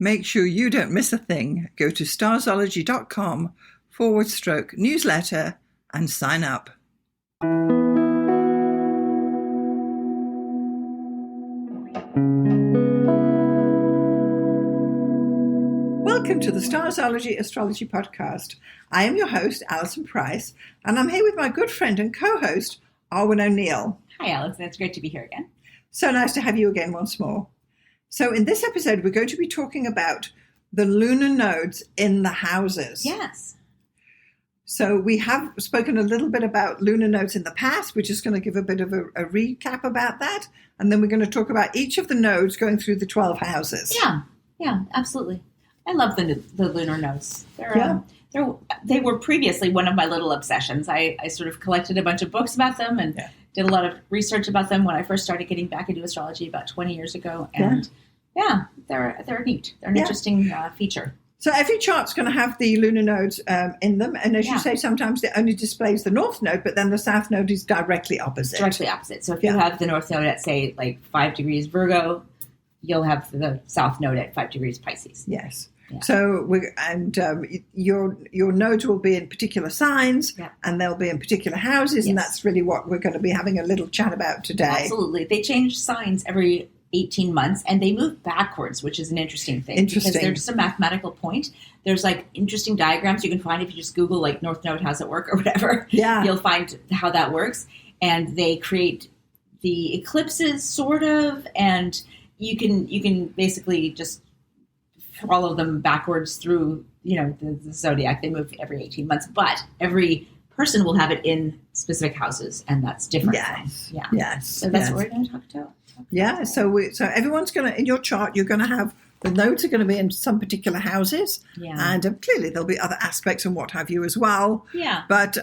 Make sure you don't miss a thing. Go to starzology.com/newsletter and sign up. Welcome to the Starzology Astrology Podcast. I am your host, Alison Price, and I'm here with my good friend and co-host, Arwynne O'Neill. Hi, Alison. It's great to be here again. So nice to have you again once more. So in this episode, we're going to be talking about the lunar nodes in the houses. Yes. So we have spoken a little bit about lunar nodes in the past. We're just going to give a bit of a recap about that. And then we're going to talk about each of the nodes going through the 12 houses. Yeah, absolutely. I love the lunar nodes. They were previously one of my little obsessions. I sort of collected a bunch of books about them and did a lot of research about them when I first started getting back into astrology about 20 years ago. And they're neat. They're an interesting feature. So every chart's going to have the lunar nodes in them. And as you say, sometimes it only displays the north node, but then the south node is directly opposite. Directly opposite. So if you have the north node at, say, like 5 degrees Virgo, you'll have the south node at 5 degrees Pisces. Yes. Yeah. So your nodes will be in particular signs, and they'll be in particular houses, and that's really what we're going to be having a little chat about today. Absolutely. They change signs every 18 months, and they move backwards, which is an interesting thing. Because they're just a mathematical point. There's like interesting diagrams you can find if you just Google like North Node, how's it work or whatever. Yeah. You'll find how that works. And they create the eclipses sort of, and you can basically just follow them backwards through, the zodiac. They move every 18 months, but every person will have it in specific houses, and that's different. Yes. So that's what we're going to talk about. Yeah. So everyone's going to, in your chart, you're going to have, the nodes are going to be in some particular houses. Yeah. And clearly there'll be other aspects and what have you as well. Yeah. But,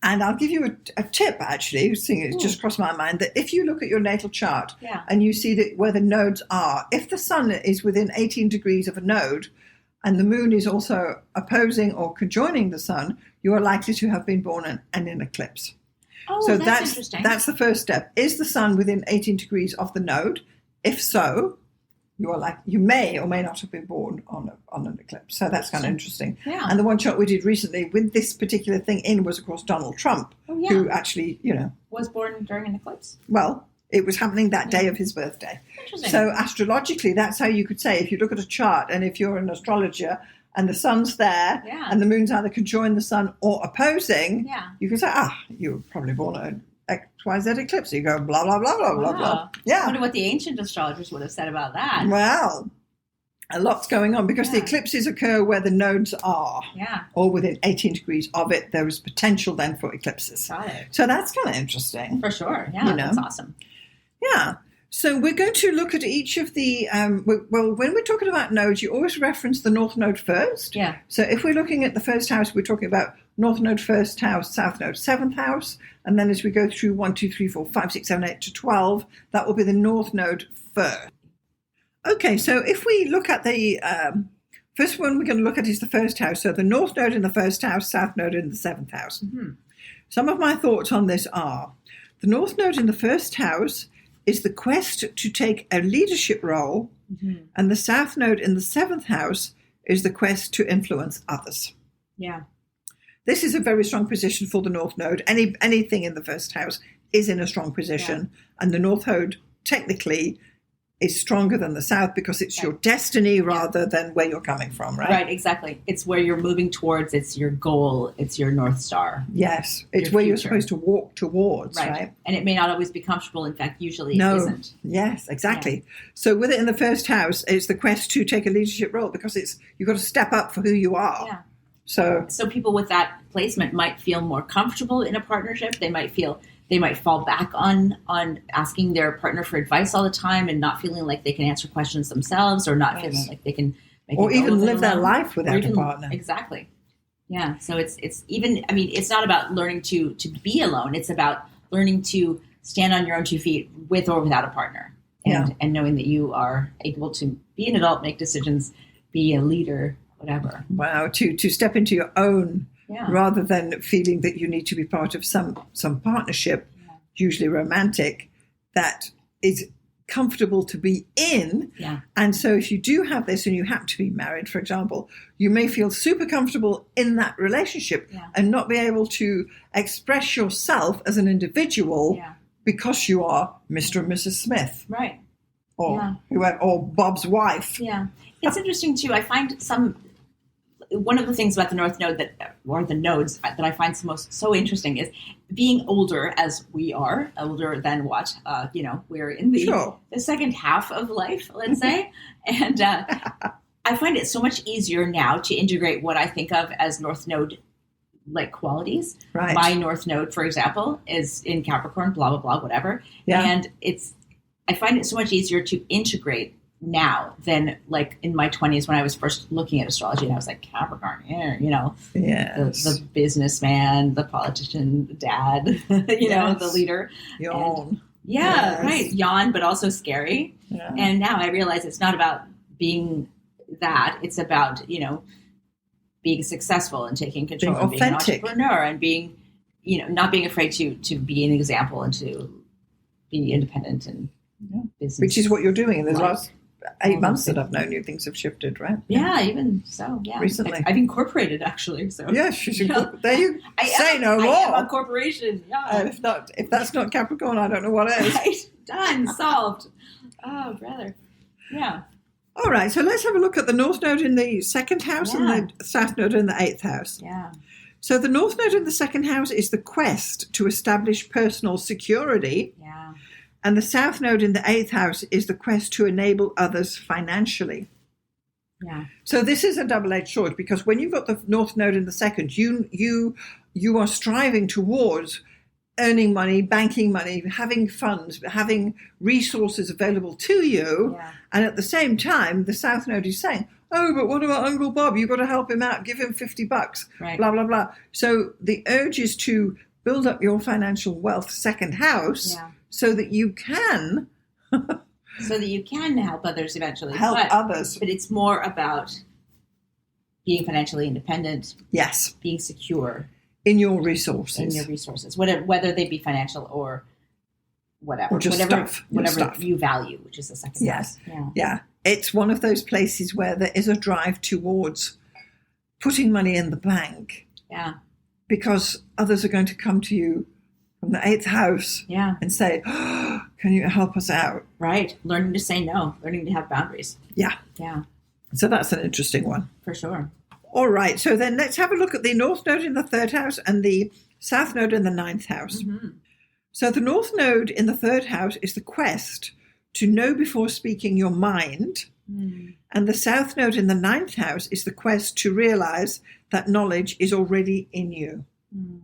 and I'll give you a tip, actually, it just crossed my mind, that if you look at your natal chart and you see that where the nodes are, if the sun is within 18 degrees of a node and the moon is also opposing or conjoining the sun, you are likely to have been born in an eclipse. Oh, so that's interesting. That's the first step. Is the sun within 18 degrees of the node? If so, you may or may not have been born on an eclipse. So that's kind of interesting. Yeah. And the one shot we did recently with this particular thing in was, of course, Donald Trump, who actually, was born during an eclipse? Well, it was happening that day of his birthday. Interesting. So astrologically, that's how you could say, if you look at a chart and if you're an astrologer and the sun's there and the moon's either conjoined the sun or opposing, you can say, you were probably born at XYZ eclipse. You go blah, blah, blah, blah, blah, blah. Yeah. I wonder what the ancient astrologers would have said about that. Well, a lot's going on because the eclipses occur where the nodes are. Yeah. Or within 18 degrees of it, there is potential then for eclipses. Got it. So that's kind of interesting. For sure. Yeah, that's awesome. Yeah. So we're going to look at each of the, when we're talking about nodes, you always reference the north node first. Yeah. So if we're looking at the first house, we're talking about north node first house, south node seventh house. And then as we go through 1, 2, 3, 4, 5, 6, 7, 8 to 12, that will be the north node first. Okay, so if we look at the first one we're going to look at is the first house. So the north node in the first house, south node in the seventh house. Mm-hmm. Some of my thoughts on this are, the north node in the first house is the quest to take a leadership role, and the south node in the seventh house is the quest to influence others. Yeah. This is a very strong position for the north node. Anything in the first house is in a strong position, and the north node technically is stronger than the south because it's your destiny rather than where you're coming from, right? Right, exactly. It's where you're moving towards. It's your goal. It's your North Star. Yes. It's where you're supposed to walk towards, right? And it may not always be comfortable. In fact, usually it isn't. Yes, exactly. Yeah. So with it in the first house, it's the quest to take a leadership role because you've got to step up for who you are. Yeah. So people with that placement might feel more comfortable in a partnership. They might fall back on asking their partner for advice all the time and not feeling like they can answer questions themselves or not feeling like they can make or even live their life without a partner. Exactly. Yeah. So it's not about learning to be alone. It's about learning to stand on your own 2 feet with or without a partner and knowing that you are able to be an adult, make decisions, be a leader, whatever. Wow. To step into your own rather than feeling that you need to be part of some partnership, usually romantic, that is comfortable to be in. Yeah. And so if you do have this and you happen to be married, for example, you may feel super comfortable in that relationship and not be able to express yourself as an individual because you are Mr. and Mrs. Smith. Right. Or whoever, or Bob's wife. Yeah. It's interesting too. I find one of the things about the North Node or the nodes that I find so interesting is being older, as we are, older than what, we're in the second half of life, let's say. And I find it so much easier now to integrate what I think of as North Node like qualities. Right. My North Node, for example, is in Capricorn, blah, blah, blah, whatever. Yeah. And I find it so much easier to integrate now than like in my 20s when I was first looking at astrology and I was like, Capricorn, the businessman, the politician, the dad, the leader. Yawn. Right. Yawn, but also scary. Yeah. And now I realize it's not about being that. It's about, being successful and taking control and being an entrepreneur and being, not being afraid to be an example and to be independent and business. Which is what you're doing in the last 8 months that I've known you. Things have shifted, right? Yeah, even so. Yeah, recently I've incorporated actually. So yes, there you say no more. I am a corporation. Yeah. If that's not Capricorn, I don't know what is. Right. Done. Solved. Oh, brother. Yeah. All right. So let's have a look at the North Node in the second house and the South Node in the 8th house. Yeah. So the North Node in the second house is the quest to establish personal security. Yeah. And the South Node in the 8th house is the quest to enable others financially. Yeah. So this is a double-edged sword because when you've got the North Node in the second, you are striving towards earning money, banking money, having funds, having resources available to you. Yeah. And at the same time, the South Node is saying, oh, but what about Uncle Bob? You've got to help him out. Give him $50, right. Blah, blah, blah. So the urge is to build up your financial wealth, second house, so that you can... so that you can help others eventually. Help others. But it's more about being financially independent. Yes. Being secure. In your resources. Whether they be financial or whatever. Or just whatever stuff. You value, which is the second house. Yeah. It's one of those places where there is a drive towards putting money in the bank. Yeah. Because others are going to come to you from the 8th house and say, oh, can you help us out? Right. Learning to say no. Learning to have boundaries. Yeah. Yeah. So that's an interesting one. For sure. All right. So then let's have a look at the North Node in the 3rd house and the South Node in the 9th house. Mm-hmm. So the North Node in the 3rd house is the quest to know before speaking your mind. Mm. And the South Node in the 9th house is the quest to realize that knowledge is already in you. Mm.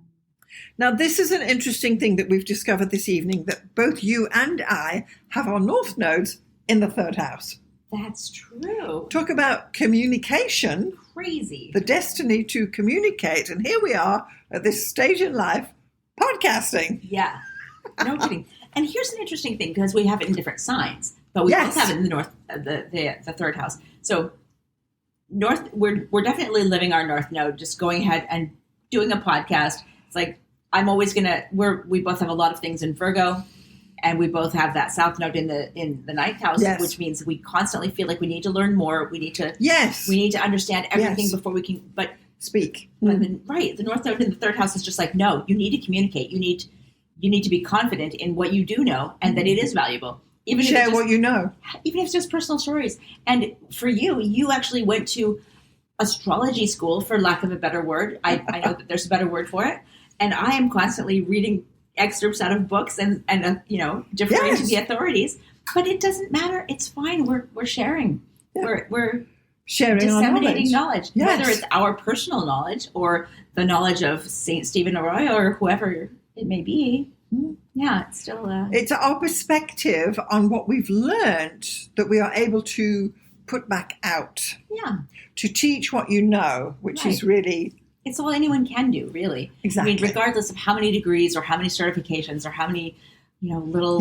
Now, this is an interesting thing that we've discovered this evening, that both you and I have our North Nodes in the 3rd house. That's true. Talk about communication. Crazy. The destiny to communicate. And here we are at this stage in life, podcasting. Yeah. No kidding. And here's an interesting thing, because we have it in different signs, but we both have it in the North, the 3rd house. So we're definitely living our North Node, just going ahead and doing a podcast. It's like, I'm always we both have a lot of things in Virgo, and we both have that South Node in the 9th house, which means we constantly feel like we need to learn more. We need to understand everything before we can, speak. But the North Node in the 3rd house is just like, no, you need to communicate. You need to be confident in what you do know and that it is valuable. Share what you know. Even if it's just personal stories. And for you actually went to astrology school, for lack of a better word. I know that there's a better word for it. And I am constantly reading excerpts out of books and deferring to the authorities. But it doesn't matter. It's fine. We're sharing. Yeah. We're sharing, disseminating knowledge. Yes. Whether it's our personal knowledge or the knowledge of St. Stephen Arroyo or whoever it may be. Yeah, it's still it's our perspective on what we've learned that we are able to put back out. Yeah. To teach what you know, which is really... It's all anyone can do, really. Exactly. I mean, regardless of how many degrees or how many certifications or how many, little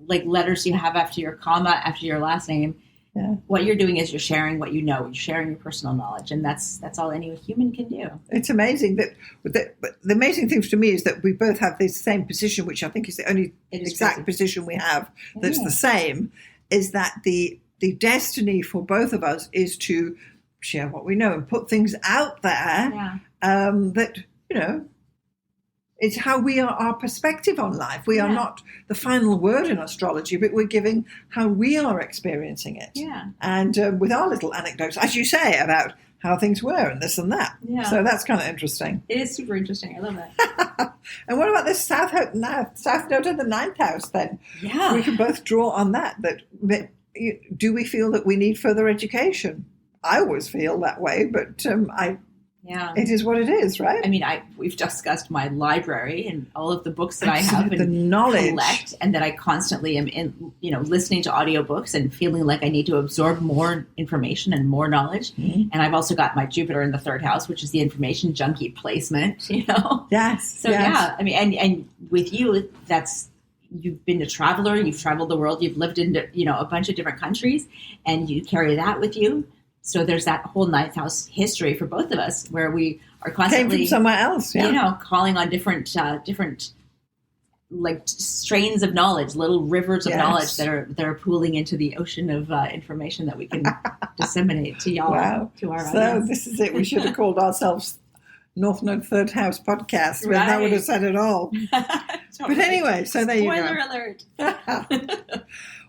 like letters you have after your comma, after your last name. Yeah. What you're doing is you're sharing what you know. You're sharing your personal knowledge, and that's all any human can do. It's amazing but the amazing thing to me is that we both have this same position, which I think is the only exact position we have that's the same. is that the destiny for both of us is to share what we know and put things out there that, it's how we are, our perspective on life. We are not the final word in astrology, but we're giving how we are experiencing it. Yeah. And with our little anecdotes, as you say, about how things were and this and that. Yeah. So that's kind of interesting. It is super interesting. I love that. And what about this south node of the ninth house then? Yeah. We can both draw on that do we feel that we need further education? I always feel that way, but it is what it is, right? I mean, we've discussed my library and all of the books that I have and the knowledge collect, and that I constantly am in, listening to audiobooks and feeling like I need to absorb more information and more knowledge. Mm-hmm. And I've also got my Jupiter in the third house, which is the information junkie placement, Yes. So yeah, I mean, and with you, you've been a traveler, you've traveled the world, you've lived in, a bunch of different countries, and you carry that with you. So there's that whole ninth house history for both of us where we are constantly came from somewhere else, calling on different like strains of knowledge, little rivers of knowledge that are pooling into the ocean of information that we can disseminate to y'all, to our audience. So this is it. We should have called ourselves North Node Third House Podcast, but that would have said it all. Totally. But anyway, so there you go. Spoiler alert.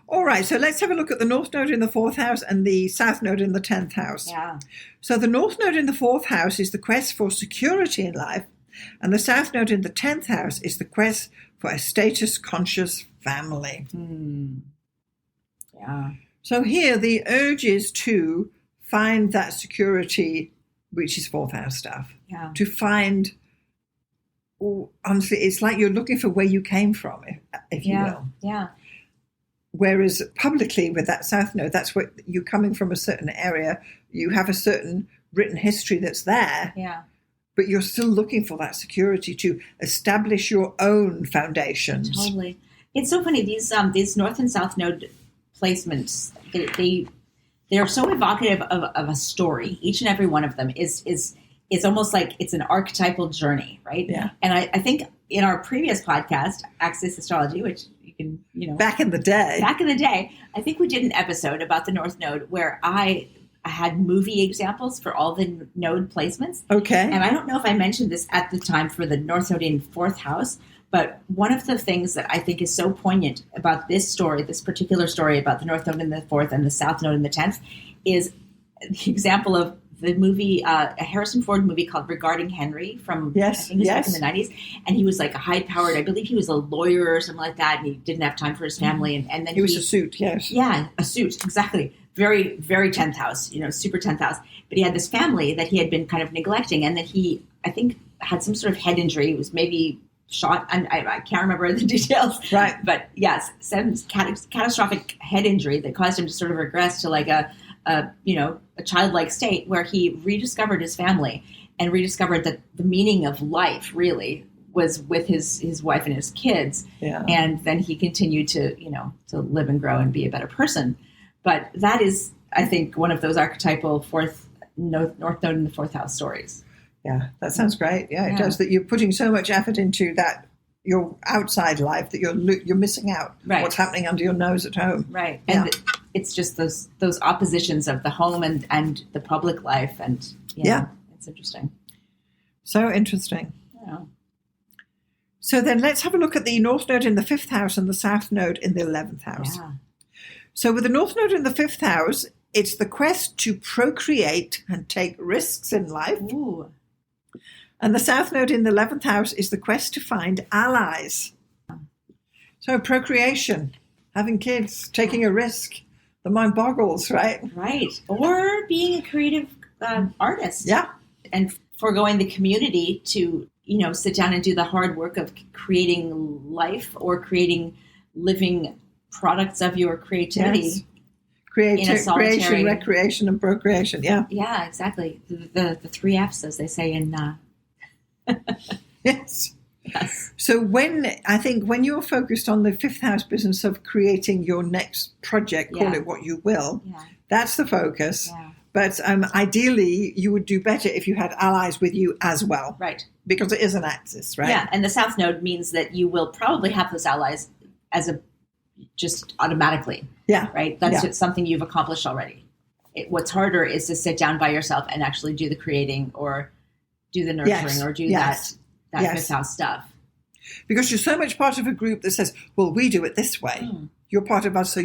All right, so let's have a look at the North Node in the fourth house and the South Node in the 10th house. Yeah. So the North Node in the fourth house is the quest for security in life, and the South Node in the 10th house is the quest for a status-conscious family. Yeah. So here, the urge is to find that security, which is fourth house stuff. Yeah. To find, honestly, it's like you're looking for where you came from, if you will. Yeah. Whereas publicly with that South Node, that's what you're coming from a certain area. You have a certain written history that's there. Yeah. But you're still looking for that security to establish your own foundations. Totally. It's so funny. These North and South Node placements, they are so evocative of a story. Each and every one of them is almost like it's an archetypal journey, right? Yeah. And I think in our previous podcast, Access Astrology, which you can, back in the day, I think we did an episode about the North Node where I had movie examples for all the node placements. Okay. And I don't know if I mentioned this at the time for the North Node in fourth house, but one of the things that I think is so poignant about this particular story about the North Node in the fourth and the South Node in the 10th is the example of the movie, a Harrison Ford movie called Regarding Henry from, I think it was back in the 90s. And he was like a high-powered, I believe he was a lawyer or something like that, and he didn't have time for his family. And then he was a suit, yes. Yeah, a suit, exactly. Very, very 10th house, super 10th house. But he had this family that he had been kind of neglecting, and that he, I think, had some sort of head injury. He was maybe shot, and I can't remember the details. Right. But yes, some catastrophic head injury that caused him to sort of regress to like a childlike state where he rediscovered his family and rediscovered that the meaning of life really was with his wife and his kids. Yeah. And then he continued to live and grow and be a better person. But that is, I think, one of those archetypal North Node in the fourth house stories. Yeah, that sounds great. Yeah, it does. That you're putting so much effort into that, your outside life, that you're missing out what's happening under your nose at home. Right. And it's just those oppositions of the home and the public life. And it's interesting. So interesting. Yeah. So then let's have a look at the North Node in the 5th house and the South Node in the 11th house. Yeah. So with the North Node in the 5th house, it's the quest to procreate and take risks in life. Ooh. And the South Node in the 11th house is the quest to find allies. So procreation, having kids, taking a risk. The mind boggles, right? Right. Or being a creative artist. Yeah. And foregoing the community to, sit down and do the hard work of creating life or creating living products of your creativity. Yes. Creation, recreation, and procreation. Yeah. Yeah, exactly. The 3 F's, as they say in... Yes. So when you're focused on the 5th house business of creating your next project, call it what you will, that's the focus. Yeah. But ideally, you would do better if you had allies with you as well. Right. Because it is an axis, right? Yeah, and the South Node means that you will probably have those allies as a just automatically. Yeah. Right? That's just something you've accomplished already. What's harder is to sit down by yourself and actually do the creating or do the nurturing or do that fifth house stuff. Because you're so much part of a group that says, well, we do it this way. You're part of us, so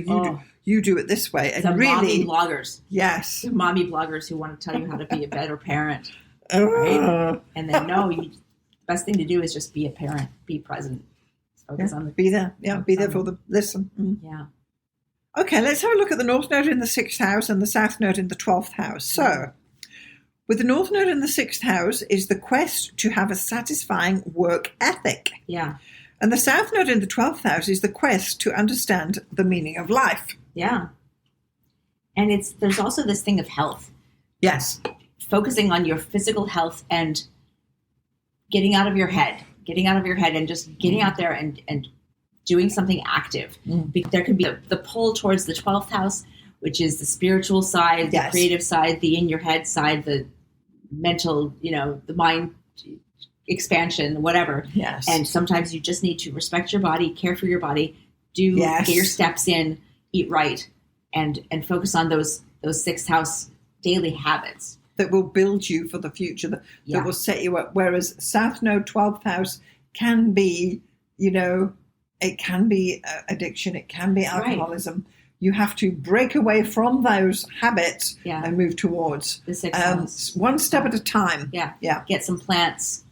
you do it this way. And the really, mommy bloggers. Yes. The mommy bloggers who want to tell you how to be a better parent. Right? And then, the best thing to do is just be a parent, be present. Focus on be there. Yeah, be there for the listen. Yeah. Okay, let's have a look at the North Node in the 6th house and the South Node in the 12th house. So, with the North Node in the 6th house is the quest to have a satisfying work ethic. Yeah. And the South Node in the 12th house is the quest to understand the meaning of life. Yeah. And there's also this thing of health. Yes. Focusing on your physical health and getting out of your head and just getting out there and doing something active. There can be the pull towards the 12th house, which is the spiritual side, the creative side, the in your head side, the mental, the mind expansion, whatever. Yes. And sometimes you just need to respect your body, care for your body, get your steps in, eat right, and focus on those 6th house daily habits that will build you for the future, that will set you up. Whereas South Node 12th house can be, it can be addiction, it can be alcoholism. Right. You have to break away from those habits and move towards the 6th house. One step at a time. Yeah. Get some plants,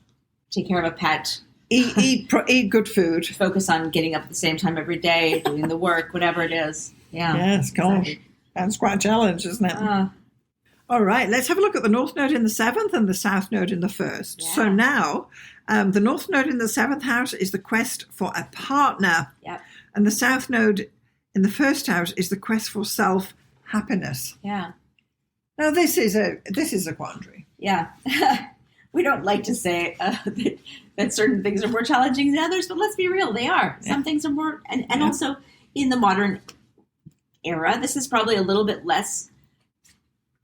take care of a pet. Eat good food. Focus on getting up at the same time every day, doing the work, whatever it is. Yeah. Yes, gosh. That's quite a challenge, isn't it? All right, let's have a look at the North Node in the 7th and the South Node in the 1st. Yeah. So now, the North Node in the 7th house is the quest for a partner. Yep. And the South Node in the 1st house is the quest for self-happiness. Yeah. Now, this is a quandary. Yeah. We don't like to say that certain things are more challenging than others, but let's be real, they are. Some things are more, and also in the modern era, this is probably a little bit less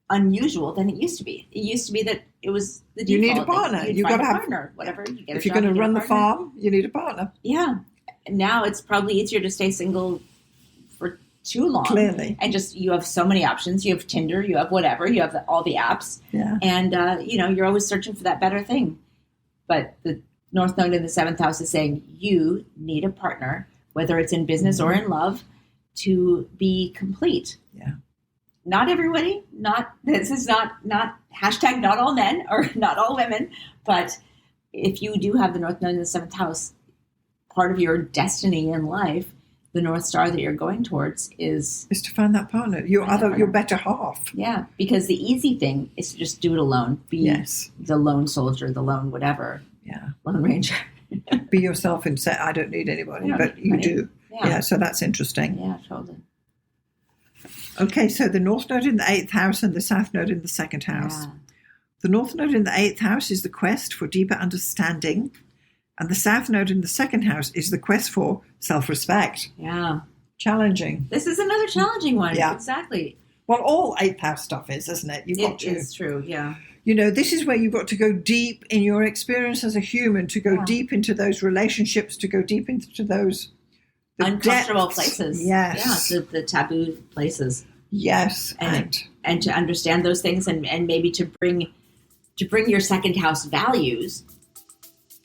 unusual than it used to be. It used to be that it was the default. You need a partner. You've got to have a partner. Whatever. You get if you're going to run the farm, you need a partner. Yeah. Now it's probably easier to stay single for too long. Clearly. And you have so many options. You have Tinder. You have whatever. You have all the apps. Yeah. And you're always searching for that better thing. But the North Node in the 7th house is saying you need a partner, whether it's in business or in love, to be complete. Yeah. Not everybody, this is not hashtag not all men or not all women, but if you do have the North Node in the 7th house, part of your destiny in life, the North Star that you're going towards is to find that partner, your better half. Yeah, because the easy thing is to just do it alone. Be the lone soldier, the lone whatever. Yeah. Lone ranger. Be yourself and say, I don't need anybody, but you do. Yeah, so that's interesting. Yeah, totally. Okay, so the North Node in the 8th house and the South Node in the 2nd house. Yeah. The North Node in the 8th house is the quest for deeper understanding, and the South Node in the 2nd house is the quest for self-respect. Yeah. Challenging. This is another challenging one. Yeah. Exactly. Well, all 8th house stuff is, isn't it? It's true, yeah. This is where you've got to go deep in your experience as a human, to go deep into those relationships, to go deep into those uncomfortable places. Yes. Yeah, the taboo places. Yes. And to understand those things and maybe to bring your 2nd house values,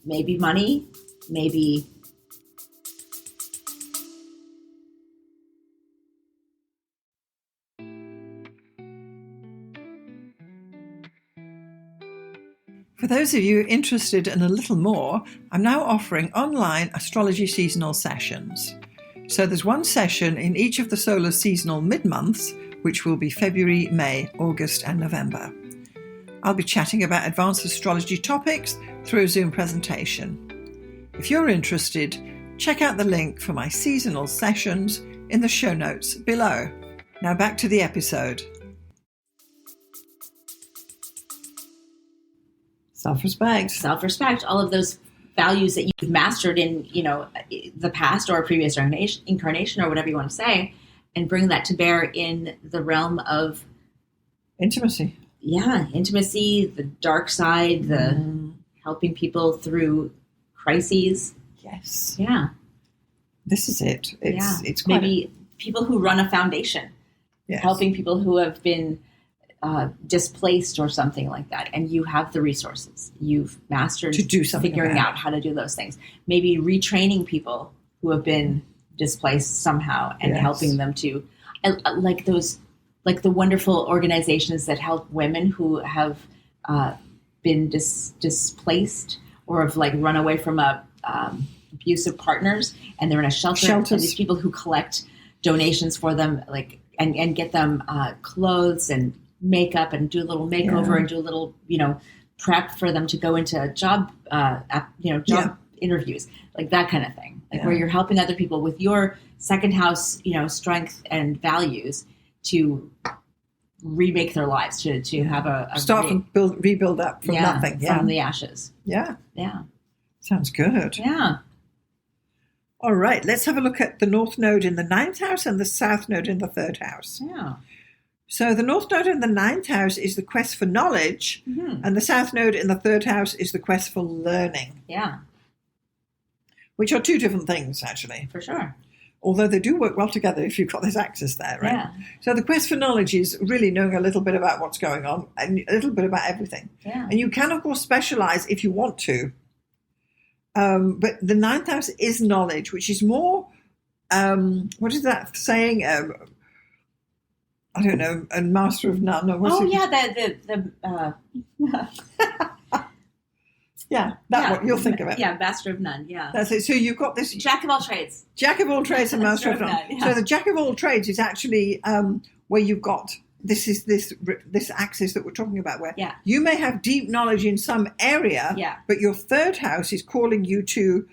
maybe money, maybe For those of you interested in a little more, I'm now offering online astrology seasonal sessions. So there's one session in each of the solar seasonal mid-months, which will be February, May, August and November. I'll be chatting about advanced astrology topics through a Zoom presentation. If you're interested, check out the link for my seasonal sessions in the show notes below. Now back to the episode. Self-respect. All of those values that you've mastered in, the past or a previous incarnation or whatever you want to say, and bring that to bear in the realm of intimacy. Yeah, intimacy, the dark side, the helping people through crises. Yes. Yeah. This is it. It's quite maybe people who run a foundation, helping people who have been displaced or something like that, and you have the resources. You've mastered to do something, figuring out how to do those things. Maybe retraining people who have been displaced somehow and helping them to, like the wonderful organizations that help women who have been displaced or have like run away from abusive partners, and they're in a shelter. And these people who collect donations for them, like and get them clothes and makeup and do a little makeover and do a little prep for them to go into job interviews, like that kind of thing, like where you're helping other people with your second house strength and values to remake their lives, to have a start and rebuild up from nothing, from the ashes. Sounds good. All right, let's have a look at the North Node in the 9th house and the South Node in the 3rd house. So the North Node in the 9th house is the quest for knowledge, and the South Node in the 3rd house is the quest for learning. Which are two different things, actually. For sure. Although they do work well together if you've got this axis there, right? So the quest for knowledge is really knowing a little bit about what's going on and a little bit about everything. And you can, of course, specialize if you want to. But the 9th house is knowledge, which is more, what is that saying? I don't know, a master of none. Or what you'll think of it. Master of none, That's it. So you've got this... Jack of all trades. Jack of all trades and master of none. So the Jack of all trades is actually where you've got... This is this axis that we're talking about, where you may have deep knowledge in some area, but your 3rd house is calling you to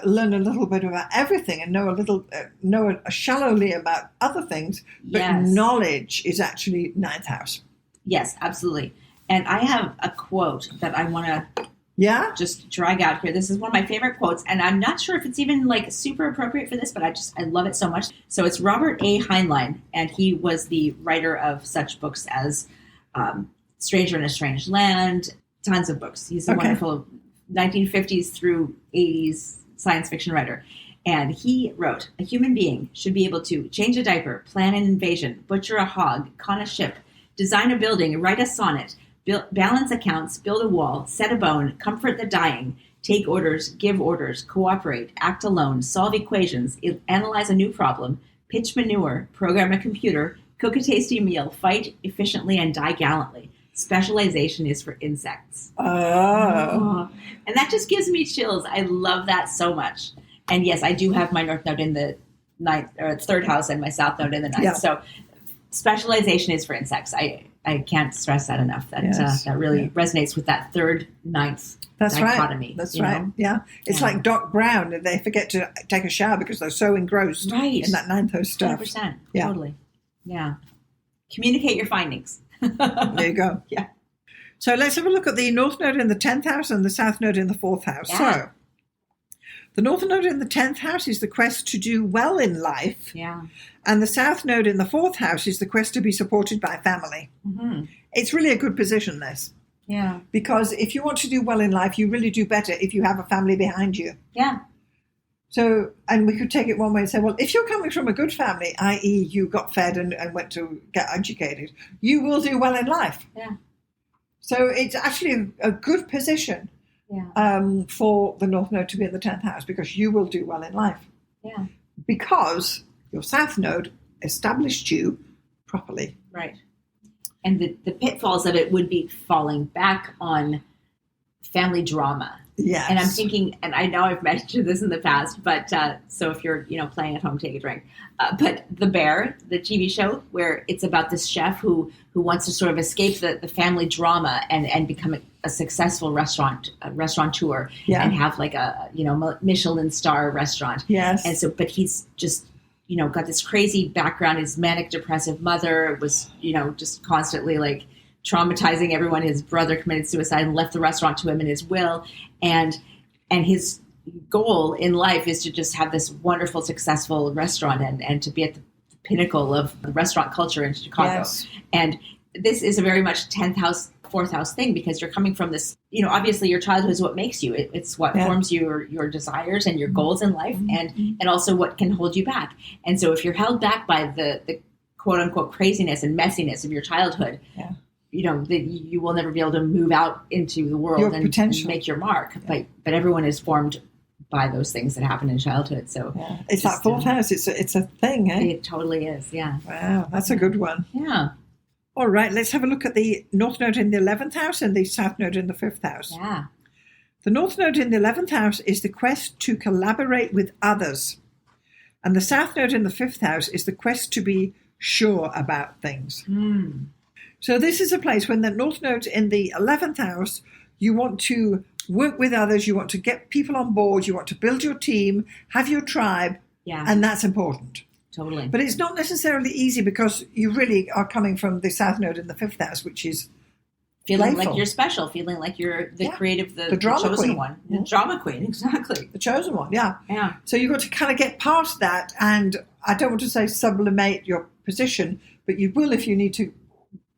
learn a little bit about everything and know shallowly about other things. But knowledge is actually 9th house. Yes, absolutely. And I have a quote that I want to just drag out here. This is one of my favorite quotes, and I'm not sure if it's even like super appropriate for this, but I love it so much. So it's Robert A. Heinlein, and he was the writer of such books as Stranger in a Strange Land, tons of books. He's a wonderful 1950s through 80s science fiction writer. And he wrote, "A human being should be able to change a diaper, plan an invasion, butcher a hog, con a ship, design a building, write a sonnet, balance accounts, build a wall, set a bone, comfort the dying, take orders, give orders, cooperate, act alone, solve equations, analyze a new problem, pitch manure, program a computer, cook a tasty meal, fight efficiently, and die gallantly. Specialization is for insects." And that just gives me chills. I love that so much. And yes, I do have my North Node in the 3rd house and my South Node in the 9th. So specialization is for insects. I can't stress that enough. That really resonates with that 3rd, 9th dichotomy. That's right. Yeah. It's like Doc Brown, and they forget to take a shower because they're so engrossed in that 9th house stuff. 100%. Totally. Yeah. Communicate your findings. There you go. So let's have a look at the North Node in the 10th house and the South Node in the 4th house. So the North Node in the 10th house is the quest to do well in life. And the South Node in the 4th house is the quest to be supported by family. It's really a good position, this. Because if you want to do well in life, you really do better if you have a family behind you. So, and we could take it one way and say, well, if you're coming from a good family, i.e. you got fed and went to get educated, you will do well in life. So it's actually a good position for the North Node to be in the 10th house, because you will do well in life. Because your South Node established you properly. Right. And the pitfalls of it would be falling back on family drama. And I'm thinking, and I know I've mentioned this in the past, but so if you're, playing at home, take a drink. But The Bear, the TV show, where it's about this chef who wants to sort of escape the family drama and become a successful restaurateur and have like a, Michelin star restaurant. And so, but he's just, got this crazy background. His manic depressive mother was, just constantly like traumatizing everyone. His brother committed suicide and left the restaurant to him in his will. And his goal in life is to just have this wonderful, successful restaurant and to be at the pinnacle of the restaurant culture in Chicago. And this is a very much 10th house fourth house thing because you're coming from this, obviously your childhood is what makes you. It's what forms your desires and your goals in life and also what can hold you back. And so if you're held back by the quote unquote craziness and messiness of your childhood, that you will never be able to move out into the world and make your mark. But everyone is formed by those things that happen in childhood. So it's that fourth house. It's a thing, eh? It totally is. Yeah. Wow, that's a good one. Yeah. All right, let's have a look at the North Node in the 11th house and the South Node in the 5th house. Yeah. The North Node in the 11th house is the quest to collaborate with others. And the South Node in the 5th house is the quest to be sure about things. So this is a place when the North Node's in the 11th house, you want to work with others, you want to get people on board, you want to build your team, have your tribe, and that's important. Totally. But it's not necessarily easy because you really are coming from the South Node in the 5th house, which is feeling playful. Like you're special, feeling like you're the creative, the drama chosen queen. one. The drama queen, exactly. The chosen one, yeah. Yeah. So you've got to kind of get past that, and I don't want to say sublimate your position, but you will if you need to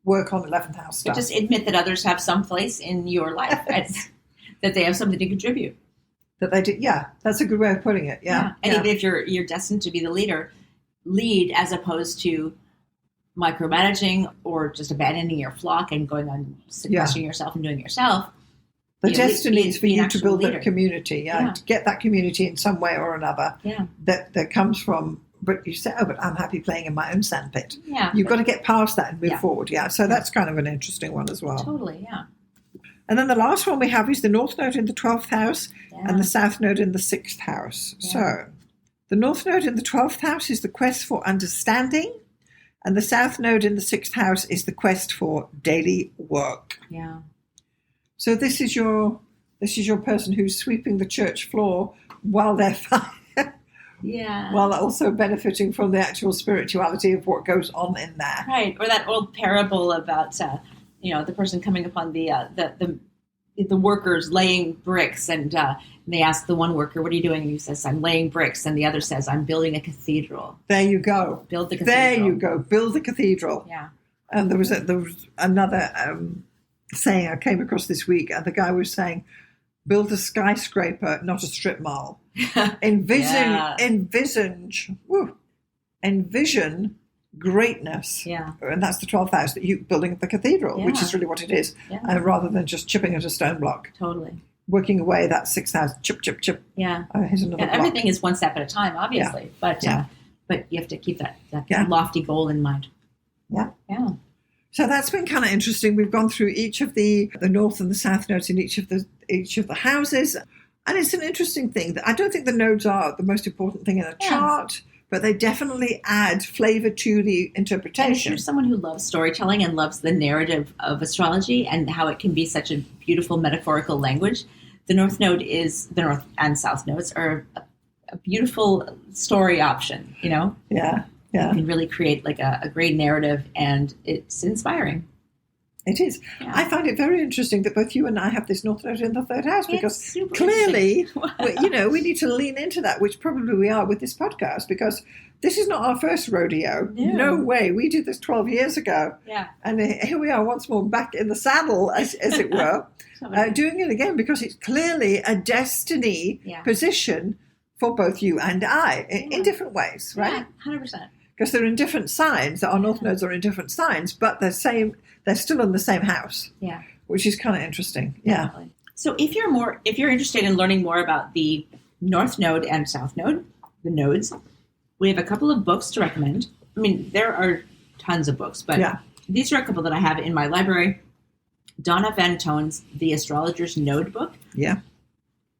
work on 11th house stuff. But just admit that others have some place in your life, that they have something to contribute. That they do, that's a good way of putting it, And even if you're destined to be the leader, lead as opposed to micromanaging or just abandoning your flock and going on sequestering yourself and doing it yourself. The destiny is for you to build leader. a community, to get that community in some way or another that comes from, but you say, but I'm happy playing in my own sandpit. Yeah. You've got to get past that and move forward, So that's kind of an interesting one as well. Totally, yeah. And then the last one we have is the North Node in the 12th house and the South Node in the 6th house. Yeah. So the North Node in the 12th house is the quest for understanding, and the South Node in the 6th house is the quest for daily work. Yeah. So this is your person who's sweeping the church floor while they're while also benefiting from the actual spirituality of what goes on in there. Right. Or that old parable about the person coming upon the workers laying bricks, and they ask the one worker, "What are you doing?" And he says, "I'm laying bricks," and the other says, "I'm building a cathedral." There you go. Build the cathedral. There you go. Build the cathedral. Yeah. And there was another saying I came across this week, and the guy was saying, "Build a skyscraper, not a strip mall." Envision greatness. Yeah. And that's the 12th house, that you building the cathedral, which is really what it is, rather than just chipping at a stone block. Totally. Working away that 6th house, chip, chip, chip. Yeah. Here's another block. Everything is one step at a time, obviously, but you have to keep that lofty goal in mind. Yeah. Yeah. So that's been kind of interesting. We've gone through each of the North and the South nodes in each of the houses. And it's an interesting thing that I don't think the nodes are the most important thing in a chart, but they definitely add flavor to the interpretation. And if you're someone who loves storytelling and loves the narrative of astrology and how it can be such a beautiful metaphorical language, the North Node the North and South nodes are a beautiful story option, Yeah. You can really create like a great narrative, and it's inspiring. It is. Yeah. I find it very interesting that both you and I have this North Node in the 3rd house, because clearly, we need to lean into that, which probably we are with this podcast, because this is not our first rodeo. No way. We did this 12 years ago. Yeah. And here we are once more back in the saddle, as it were, doing it again, because it's clearly a destiny position for both you and I in different ways, right? Yeah, 100%. Because they're in different signs. Our North Nodes are in different signs, but they're still in the same house. Yeah. Which is kind of interesting. Yeah. Definitely. So if you're interested in learning more about the North Node and South Node, the nodes, we have a couple of books to recommend. I mean, there are tons of books, but these are a couple that I have in my library. Donna Van Tone's The Astrologer's Node book. Yeah.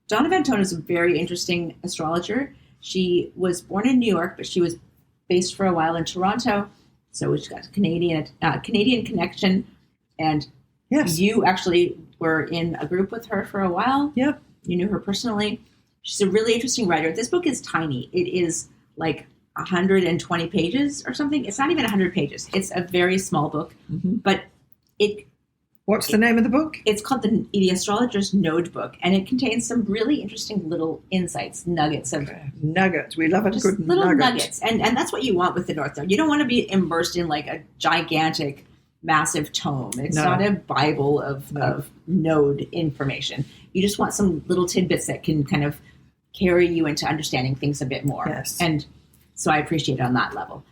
Donna Van Tone is a very interesting astrologer. She was born in New York, but she was based for a while in Toronto. So she's got a Canadian connection. And you actually were in a group with her for a while. Yeah. You knew her personally. She's a really interesting writer. This book is tiny. It is like 120 pages or something. It's not even 100 pages. It's a very small book, but What's the name of the book? It's called the Astrologer's Node book, and it contains some really interesting little insights, nuggets of nuggets. We love a good little nuggets, and that's what you want with the North Node. You don't want to be immersed in like a gigantic, massive tome. It's not a Bible of node information. You just want some little tidbits that can kind of carry you into understanding things a bit more. Yes. And so I appreciate it on that level.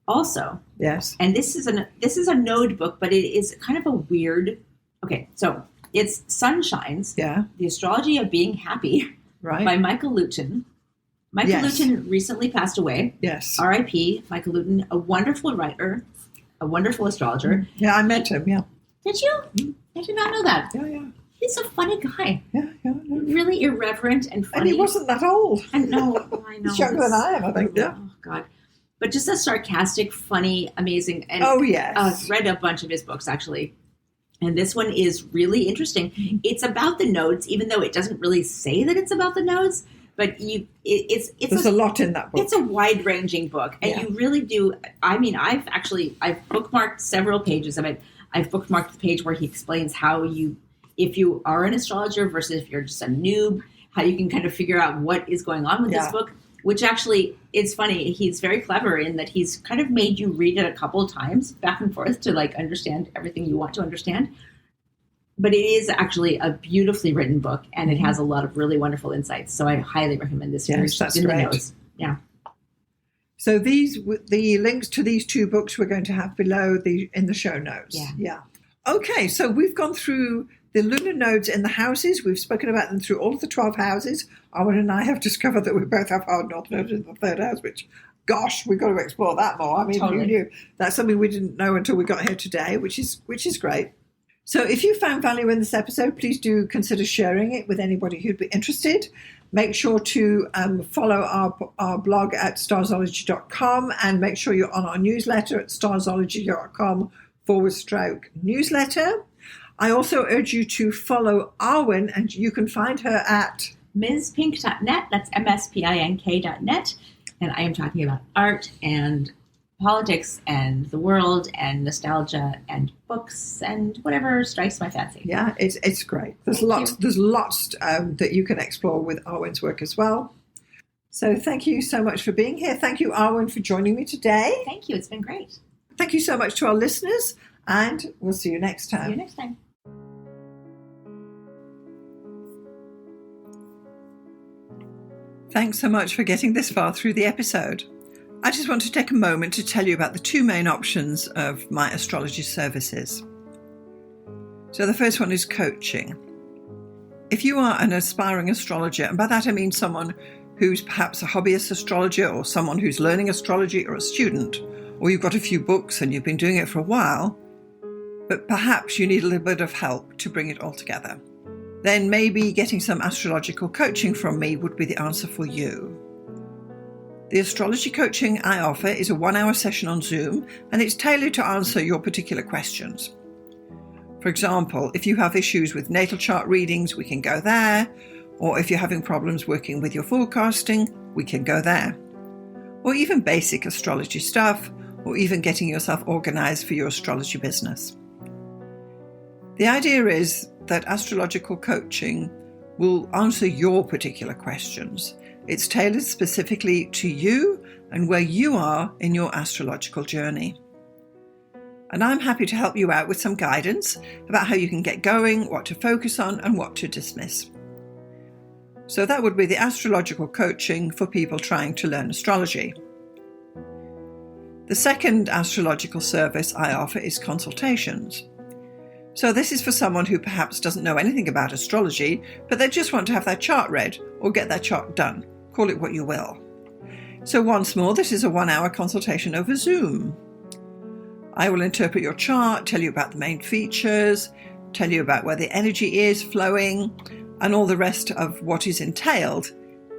Also, yes. And this is a node book, but it is kind of a weird. Okay, so it's Sunshines. Yeah. The Astrology of Being Happy. Right. By Michael Luton. Michael Luton recently passed away. Yes. R.I.P. Michael Luton, a wonderful writer, a wonderful astrologer. Yeah, I met him. Yeah. Did you? I did not know that. Yeah. He's a funny guy. Yeah. Really irreverent and funny. And he wasn't that old. I know. He's younger than I am, I think. Yeah. Oh, God. But just a sarcastic, funny, amazing. And, yes. I've read a bunch of his books, actually. And this one is really interesting. Mm-hmm. It's about the nodes, even though it doesn't really say that it's about the nodes. But it's there's a lot in that book. It's a wide-ranging book. And you really do. I mean, I've bookmarked several pages of it. I've bookmarked the page where he explains how if you are an astrologer versus if you're just a noob, how you can kind of figure out what is going on with this book, which actually is funny. He's very clever in that he's kind of made you read it a couple of times back and forth to like understand everything you want to understand. But it is actually a beautifully written book, and it has a lot of really wonderful insights. So I highly recommend this. Yes, that's great. Yeah. So the links to these two books we're going to have below in the show notes. Yeah. Okay, so we've gone through the lunar nodes in the houses. We've spoken about them through all of the 12 houses. Arwynne and I have discovered that we both have hard north nodes in the third house, which, gosh, we've got to explore that more. I mean, totally. Who knew? That's something we didn't know until we got here today, which is great. So if you found value in this episode, please do consider sharing it with anybody who'd be interested. Make sure to follow our blog at starzology.com and make sure you're on our newsletter at starzology.com/newsletter. I also urge you to follow Arwynne, and you can find her at MsPink.net. That's MSPINK.net. And I am talking about art and politics and the world and nostalgia and books and whatever strikes my fancy. Yeah, it's great. There's lots that you can explore with Arwynne's work as well. So thank you so much for being here. Thank you, Arwynne, for joining me today. Thank you. It's been great. Thank you so much to our listeners, and we'll see you next time. See you next time. Thanks so much for getting this far through the episode. I just want to take a moment to tell you about the two main options of my astrology services. So the first one is coaching. If you are an aspiring astrologer, and by that I mean someone who's perhaps a hobbyist astrologer or someone who's learning astrology or a student, or you've got a few books and you've been doing it for a while, but perhaps you need a little bit of help to bring it all together, then maybe getting some astrological coaching from me would be the answer for you. The astrology coaching I offer is a 1-hour session on Zoom, and it's tailored to answer your particular questions. For example, if you have issues with natal chart readings, we can go there. Or if you're having problems working with your forecasting, we can go there. Or even basic astrology stuff, or even getting yourself organized for your astrology business. The idea is that astrological coaching will answer your particular questions. It's tailored specifically to you and where you are in your astrological journey. And I'm happy to help you out with some guidance about how you can get going, what to focus on, and what to dismiss. So that would be the astrological coaching for people trying to learn astrology. The second astrological service I offer is consultations. So this is for someone who perhaps doesn't know anything about astrology, but they just want to have their chart read or get their chart done. Call it what you will. So once more, this is a 1-hour consultation over Zoom. I will interpret your chart, tell you about the main features, tell you about where the energy is flowing, and all the rest of what is entailed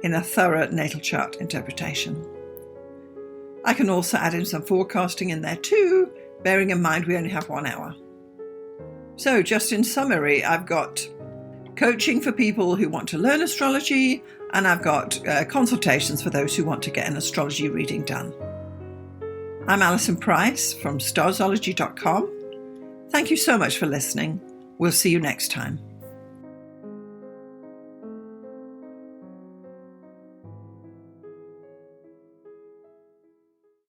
in a thorough natal chart interpretation. I can also add in some forecasting in there too, bearing in mind we only have 1 hour. So just in summary, I've got coaching for people who want to learn astrology, and I've got consultations for those who want to get an astrology reading done. I'm Alison Price from Starzology.com. Thank you so much for listening. We'll see you next time.